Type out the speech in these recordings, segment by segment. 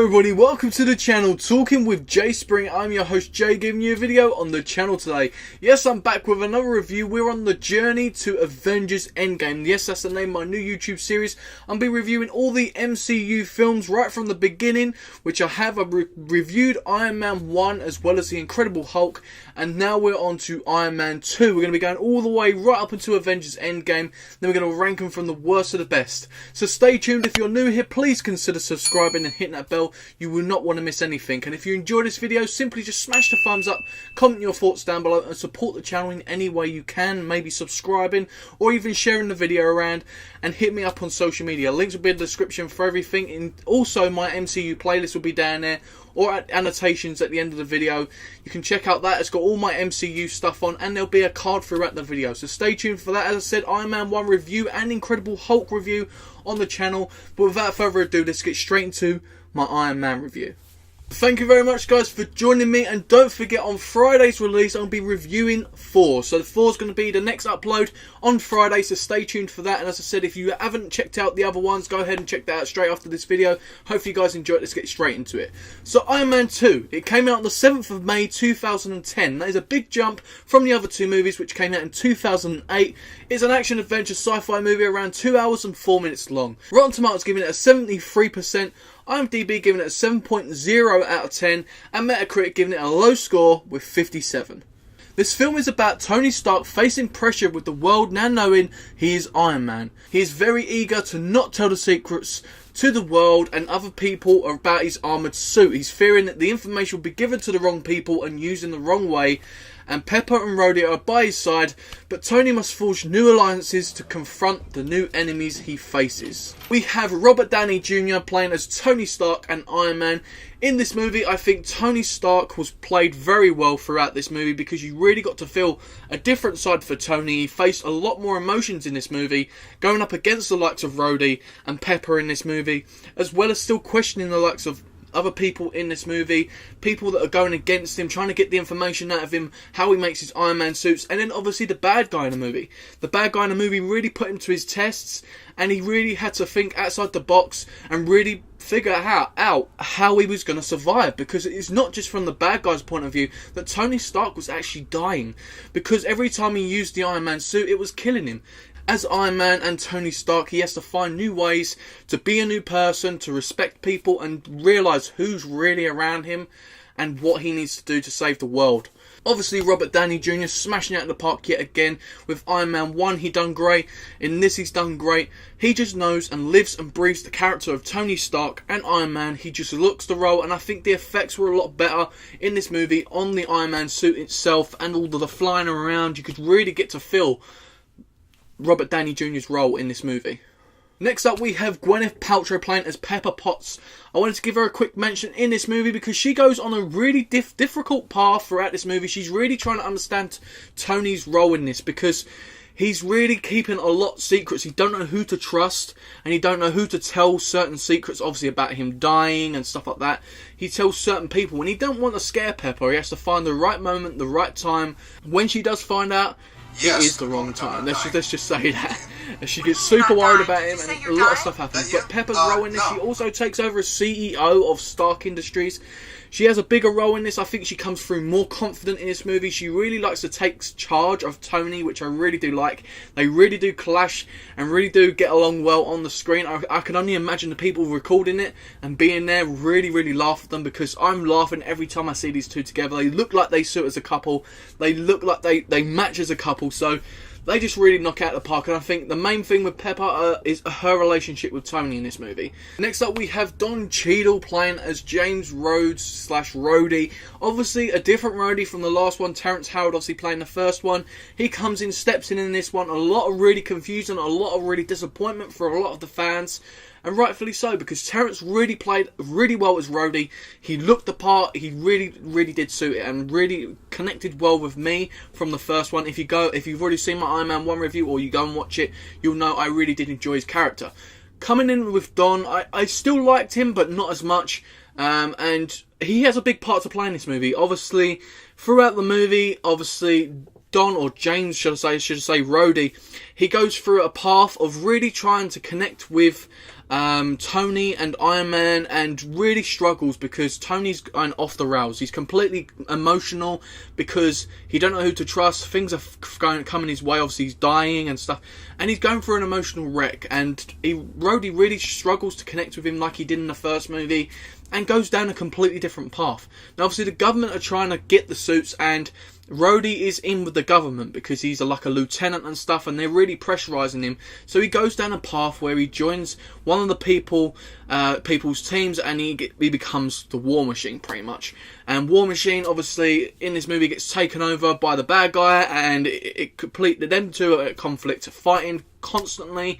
everybody, welcome to the channel Talking with Jay Spring. I'm your host Jay, giving you a video on the channel today. Yes, I'm back with another review. We're on the journey to Avengers Endgame. Yes, that's the name of my new YouTube series. I'll be reviewing all the MCU films right from the beginning, which I have. I've reviewed Iron Man 1 as well as the Incredible Hulk, and now we're on to Iron Man 2. We're going to be going all the way right up into Avengers Endgame. Then we're going to rank them from the worst to the best. So stay tuned. If you're new here, please consider subscribing and hitting that bell. You will not want to miss anything. And if you enjoyed this video, simply just smash the thumbs up, comment your thoughts down below, and support the channel in any way you can, maybe subscribing or even sharing the video around, and hit me up on social media. Links will be in the description for everything, and also my MCU playlist will be down there, or at annotations at the end of the video. You can check out that. It's got all my MCU stuff on, and there'll be a card throughout the video, so stay tuned for that. As I said, Iron Man 1 review and Incredible Hulk review on the channel. But without further ado, let's get straight into my Iron Man review. Thank you very much, guys, for joining me, and don't forget, on Friday's release I'll be reviewing 4. So 4 is going to be the next upload on Friday, so stay tuned for that. And as I said, if you haven't checked out the other ones, go ahead and check that out straight after this video. Hopefully you guys enjoy it. Let's get straight into it. So Iron Man 2, it came out on the 7th of May 2010. That is a big jump from the other two movies, which came out in 2008. It's an action adventure sci-fi movie around 2 hours and 4 minutes long. Rotten Tomatoes giving it a 73%. IMDb giving it a 7.0 out of 10, and Metacritic giving it a low score with 57. This film is about Tony Stark facing pressure with the world now knowing he is Iron Man. He is very eager to not tell the secrets to the world and other people about his armoured suit. He's fearing that the information will be given to the wrong people and used in the wrong way, and Pepper and Rhodey are by his side, but Tony must forge new alliances to confront the new enemies he faces. We have Robert Downey Jr. playing as Tony Stark and Iron Man. In this movie, I think Tony Stark was played very well throughout this movie, because you really got to feel a different side for Tony. He faced a lot more emotions in this movie, going up against the likes of Rhodey and Pepper in this movie, as well as still questioning the likes of other people in this movie, people that are going against him, trying to get the information out of him, how he makes his Iron Man suits, and then obviously the bad guy in the movie. The bad guy in the movie really put him to his tests, and he really had to think outside the box and really figure out how he was going to survive, because it's not just from the bad guy's point of view that Tony Stark was actually dying, because every time he used the Iron Man suit, it was killing him. As Iron Man and Tony Stark, he has to find new ways to be a new person, to respect people, and realise who's really around him and what he needs to do to save the world. Obviously, Robert Downey Jr. smashing it out of the park yet again. With Iron Man 1, he done great. In this, he's done great. He just knows and lives and breathes the character of Tony Stark and Iron Man. He just looks the role, and I think the effects were a lot better in this movie on the Iron Man suit itself, and all the flying around. You could really get to feel Robert Downey Jr.'s role in this movie. Next up, we have Gwyneth Paltrow playing as Pepper Potts. I wanted to give her a quick mention in this movie because she goes on a really difficult path throughout this movie. She's really trying to understand Tony's role in this, because he's really keeping a lot of secrets. He don't know who to trust, and he don't know who to tell certain secrets, obviously about him dying and stuff like that. He tells certain people, and he don't want to scare Pepper. He has to find the right moment, the right time. When she does find out, yes, it is the wrong time. Let's just say that. And she gets super worried about him, and a lot of stuff happens. But Pepper's role in this, she also takes over as CEO of Stark Industries. She has a bigger role in this. I think she comes through more confident in this movie. She really likes to take charge of Tony, which I really do like. They really do clash and really do get along well on the screen. I can only imagine the people recording it and being there really laugh at them, because I'm laughing every time I see these two together. They look like they suit as a couple. They look like they match as a couple. So they just really knock out the park, and I think the main thing with Pepper is her relationship with Tony in this movie. Next up, we have Don Cheadle playing as James Rhodes / Rhodey. Obviously a different Rhodey from the last one. Terrence Howard obviously playing the first one. He comes in, steps in this one. A lot of really confusion, a lot of really disappointment for a lot of the fans. And rightfully so, because Terrence really played really well as Rhodey. He looked the part. He really did suit it, and really connected well with me from the first one. If you've already seen my Iron Man 1 review, or you go and watch it, you'll know I really did enjoy his character. Coming in with Don, I still liked him, but not as much. And he has a big part to play in this movie. Obviously, throughout the movie, Don, or James, should I say Rhodey, he goes through a path of really trying to connect with Tony and Iron Man, and really struggles because Tony's going off the rails. He's completely emotional because he don't know who to trust. Things are coming his way. Obviously, he's dying and stuff, and he's going through an emotional wreck. And Rhodey really struggles to connect with him like he did in the first movie, and goes down a completely different path. Now, obviously, the government are trying to get the suits, and Rhodey is in with the government because he's like a lieutenant and stuff, and they're really pressurising him. So he goes down a path where he joins one of the people's teams, and he becomes the War Machine, pretty much. And War Machine, obviously, in this movie gets taken over by the bad guy, and them two are at conflict, fighting constantly.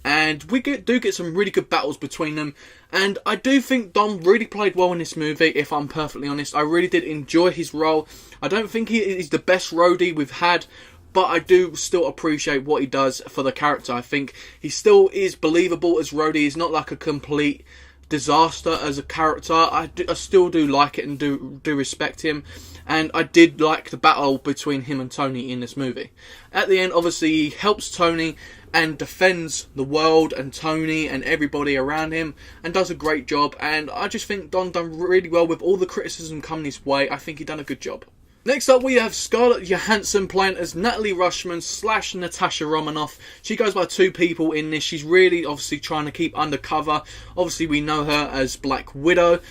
And we do get some really good battles between them. And I do think Dom really played well in this movie, if I'm perfectly honest. I really did enjoy his role. I don't think he is the best Rhodey we've had, but I do still appreciate what he does for the character. I think he still is believable as Rhodey. He's not like a complete disaster as a character. I still do like it and do respect him. And I did like the battle between him and Tony in this movie. At the end, obviously, he helps Tony and defends the world and Tony and everybody around him, and does a great job. And I just think Don done really well with all the criticism coming his way. I think he done a good job. Next up, we have Scarlett Johansson playing as Natalie Rushman / Natasha Romanoff. She goes by two people in this. She's really obviously trying to keep undercover. Obviously, we know her as Black Widow.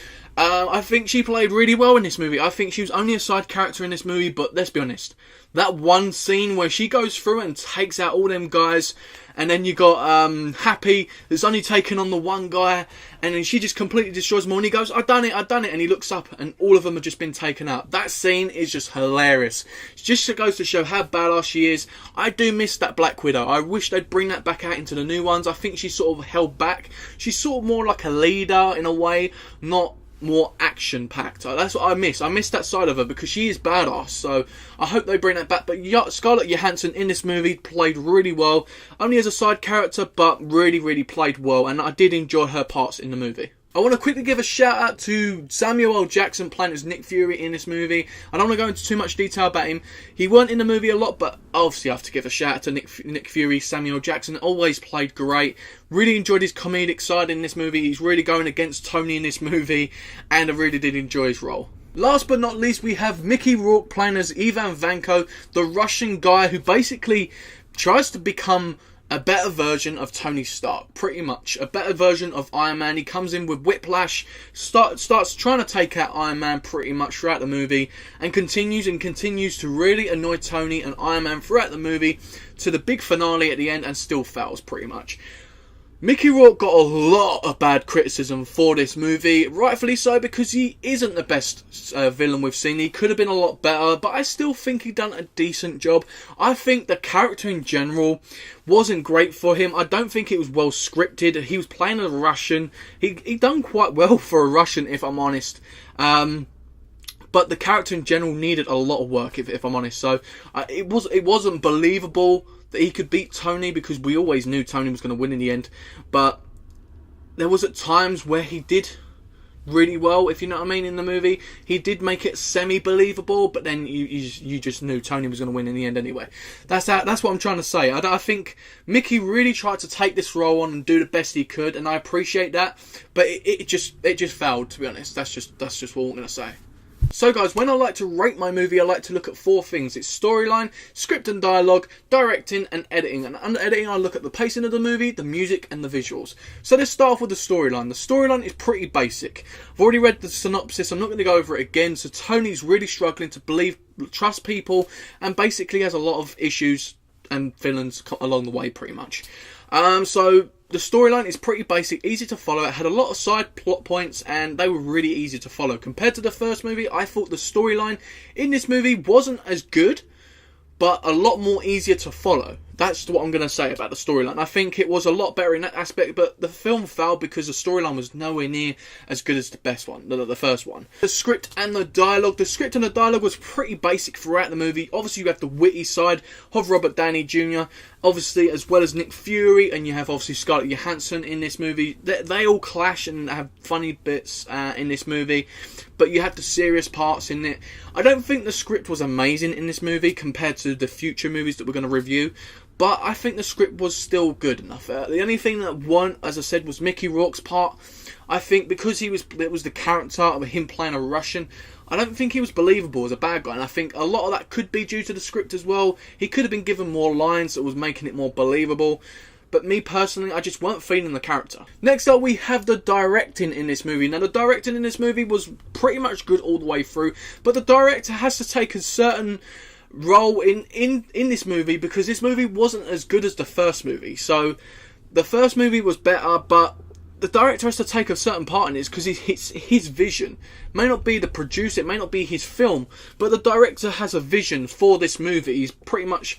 I think she played really well in this movie. I think she was only a side character in this movie, but let's be honest. That one scene where she goes through and takes out all them guys, and then you got Happy that's only taken on the one guy, and then she just completely destroys them all, and he goes, I done it, and he looks up, and all of them have just been taken out. That scene is just hilarious. It just goes to show how badass she is. I do miss that Black Widow. I wish they'd bring that back out into the new ones. I think she's sort of held back. She's sort of more like a leader in a way, not more action packed. That's what I miss. I miss that side of her because she is badass. So I hope they bring that back. But Scarlett Johansson in this movie played really well. Only as a side character, but really played well. And I did enjoy her parts in the movie. I want to quickly give a shout out to Samuel L. Jackson playing as Nick Fury in this movie. I don't want to go into too much detail about him. He weren't in the movie a lot, but obviously I have to give a shout out to Nick Fury. Samuel L. Jackson always played great. Really enjoyed his comedic side in this movie. He's really going against Tony in this movie, and I really did enjoy his role. Last but not least, we have Mickey Rourke playing as Ivan Vanko, the Russian guy who basically tries to become a better version of Tony Stark, pretty much. A better version of Iron Man. He comes in with Whiplash, starts trying to take out Iron Man pretty much throughout the movie, and continues to really annoy Tony and Iron Man throughout the movie, to the big finale at the end, and still fails pretty much. Mickey Rourke got a lot of bad criticism for this movie, rightfully so, because he isn't the best villain we've seen. He could have been a lot better, but I still think he done a decent job. I think the character in general wasn't great for him. I don't think it was well scripted. He was playing a Russian. He done quite well for a Russian, if I'm honest. But the character in general needed a lot of work, if I'm honest. So it wasn't believable that he could beat Tony, because we always knew Tony was going to win in the end. But there was at times where he did really well, if you know what I mean, in the movie. He did make it semi-believable, but then you just knew Tony was going to win in the end anyway. That's what I'm trying to say. I think Mickey really tried to take this role on and do the best he could, and I appreciate that. But it just failed, to be honest. That's just what I'm going to say. So guys, when I like to rate my movie, I like to look at 4 things. It's storyline, script and dialogue, directing and editing. And under editing, I look at the pacing of the movie, the music and the visuals. So let's start off with the storyline. The storyline is pretty basic. I've already read the synopsis, I'm not going to go over it again. So Tony's really struggling to trust people, and basically has a lot of issues and villains along the way pretty much. So the storyline is pretty basic, easy to follow. It had a lot of side plot points, and they were really easy to follow. Compared to the first movie, I thought the storyline in this movie wasn't as good, but a lot more easier to follow. That's what I'm going to say about the storyline. I think it was a lot better in that aspect, but the film failed because the storyline was nowhere near as good as the first one. The script and the dialogue. The script and the dialogue was pretty basic throughout the movie. Obviously, you have the witty side of Robert Downey Jr., obviously, as well as Nick Fury, and you have obviously Scarlett Johansson in this movie. They all clash and have funny bits in this movie, but you have the serious parts in it. I don't think the script was amazing in this movie compared to the future movies that we're going to review, but I think the script was still good enough. The only thing that won, as I said, was Mickey Rourke's part. I think because it was the character of him playing a Russian, I don't think he was believable as a bad guy, and I think a lot of that could be due to the script as well. He could have been given more lines that was making it more believable. But me personally, I just weren't feeling the character. Next up, we have the directing in this movie. Now, the directing in this movie was pretty much good all the way through, but the director has to take a certain role in this movie, because this movie wasn't as good as the first movie. So the first movie was better, but the director has to take a certain part in this because it's his vision. It may not be the producer, it may not be his film, but the director has a vision for this movie. He's pretty much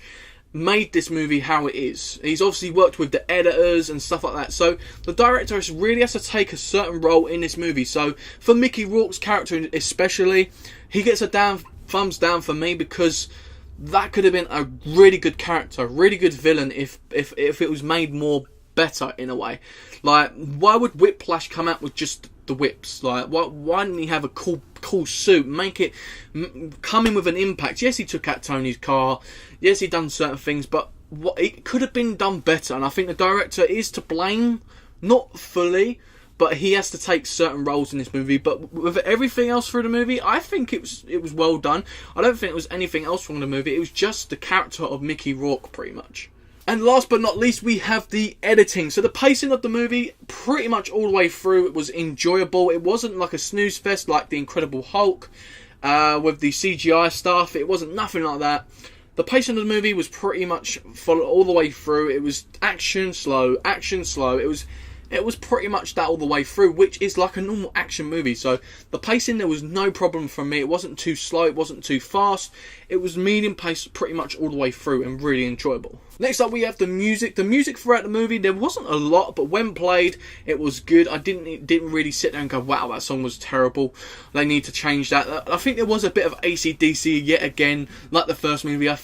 made this movie how it is. He's obviously worked with the editors and stuff like that, so the director really has to take a certain role in this movie. So for Mickey Rourke's character especially, he gets a thumbs down for me, because that could have been a really good character, really good villain if it was made more better in a way. Like, why would Whiplash come out with just the whips? Like, why didn't he have a cool suit, make it come in with an impact? Yes, he took out Tony's car, yes, he done certain things, but it could have been done better, and I think the director is to blame, not fully, but he has to take certain roles in this movie. But with everything else through the movie, I think it was well done. I don't think it was anything else wrong with the movie. It was just the character of Mickey Rourke, pretty much. And last but not least, we have the editing. So the pacing of the movie, pretty much all the way through, it was enjoyable. It wasn't like a snooze fest like The Incredible Hulk with the CGI stuff. It wasn't nothing like that. The pacing of the movie was pretty much followed all the way through. It was action, slow, action, slow. It was pretty much that all the way through, which is like a normal action movie. So the pacing, there was no problem for me. It wasn't too slow, it wasn't too fast. It was medium pace pretty much all the way through and really enjoyable. Next up, we have the music. The music throughout the movie, there wasn't a lot, but when played, it was good. I didn't really sit there and go, wow, that song was terrible. They need to change that. I think there was a bit of AC/DC yet again, like the first movie. I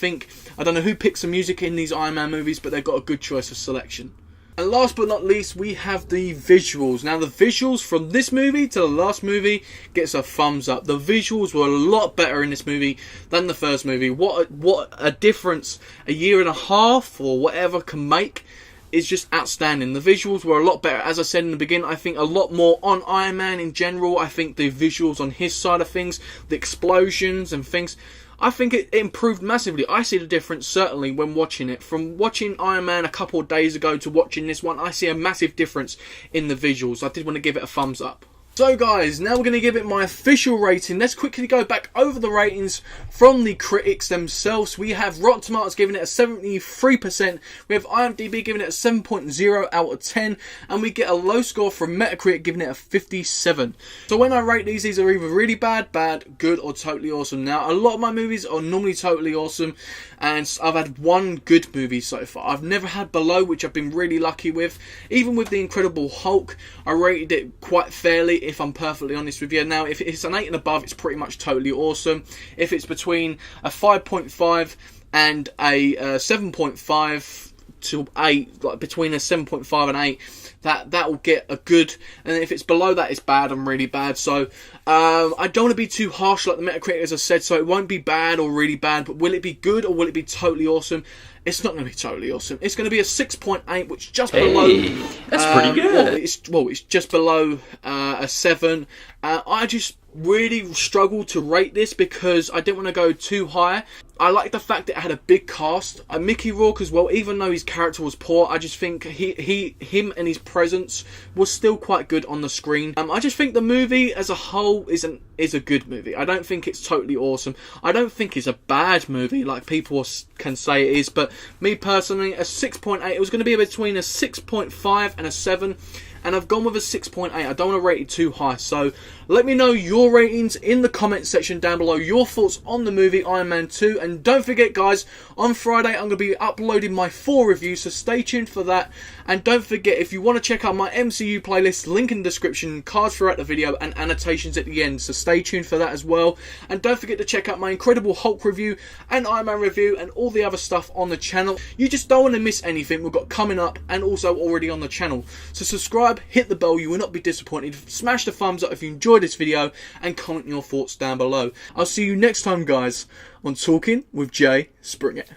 don't know who picks the music in these Iron Man movies, but they've got a good choice of selection. And last but not least, we have the visuals. Now, the visuals from this movie to the last movie gets a thumbs up. The visuals were a lot better in this movie than the first movie. What a difference a year and a half or whatever can make is just outstanding. The visuals were a lot better. As I said in the beginning, I think a lot more on Iron Man in general. I think the visuals on his side of things, the explosions and things, I think it improved massively. I see the difference certainly when watching it. From watching Iron Man a couple of days ago to watching this one, I see a massive difference in the visuals. I did want to give it a thumbs up. So guys, now we're going to give it my official rating. Let's quickly go back over the ratings from the critics themselves. We have Rotten Tomatoes giving it a 73%. We have IMDb giving it a 7.0 out of 10. And we get a low score from Metacritic giving it a 57. So when I rate these are either really bad, good, or totally awesome. Now, a lot of my movies are normally totally awesome. And I've had one good movie so far. I've never had below, which I've been really lucky with. Even with The Incredible Hulk, I rated it quite fairly, if I'm perfectly honest with you. Now, if it's an 8 and above, it's pretty much totally awesome. If it's between a 5.5 and a 7.5 to 8, like between a 7.5 and 8, that will get a good. And if it's below that, it's bad and really bad. So I don't want to be too harsh like the Metacritic, as I said, so it won't be bad or really bad, but will it be good or will it be totally awesome? It's not going to be totally awesome. It's going to be a 6.8, which is just below. That's pretty good. It's just below a 7. I just really struggled to rate this because I didn't want to go too high. I like the fact that it had a big cast. Mickey Rourke as well, even though his character was poor, I just think him and his presence was still quite good on the screen. I just think the movie as a whole is a good movie. I don't think it's totally awesome. I don't think it's a bad movie like people can say it is, but me personally, a 6.8, it was going to be between a 6.5 and a 7. And I've gone with a 6.8. I don't want to rate it too high. So let me know your ratings in the comment section down below. Your thoughts on the movie Iron Man 2. And don't forget, guys, on Friday I'm going to be uploading my 4 reviews. So stay tuned for that. And don't forget, if you want to check out my MCU playlist, link in the description, cards throughout the video, and annotations at the end. So stay tuned for that as well. And don't forget to check out my Incredible Hulk review and Iron Man review and all the other stuff on the channel. You just don't want to miss anything we've got coming up and also already on the channel. So subscribe, hit the bell, you will not be disappointed. Smash the thumbs up if you enjoyed this video and comment your thoughts down below. I'll see you next time, guys, on Talking with Jay Springett.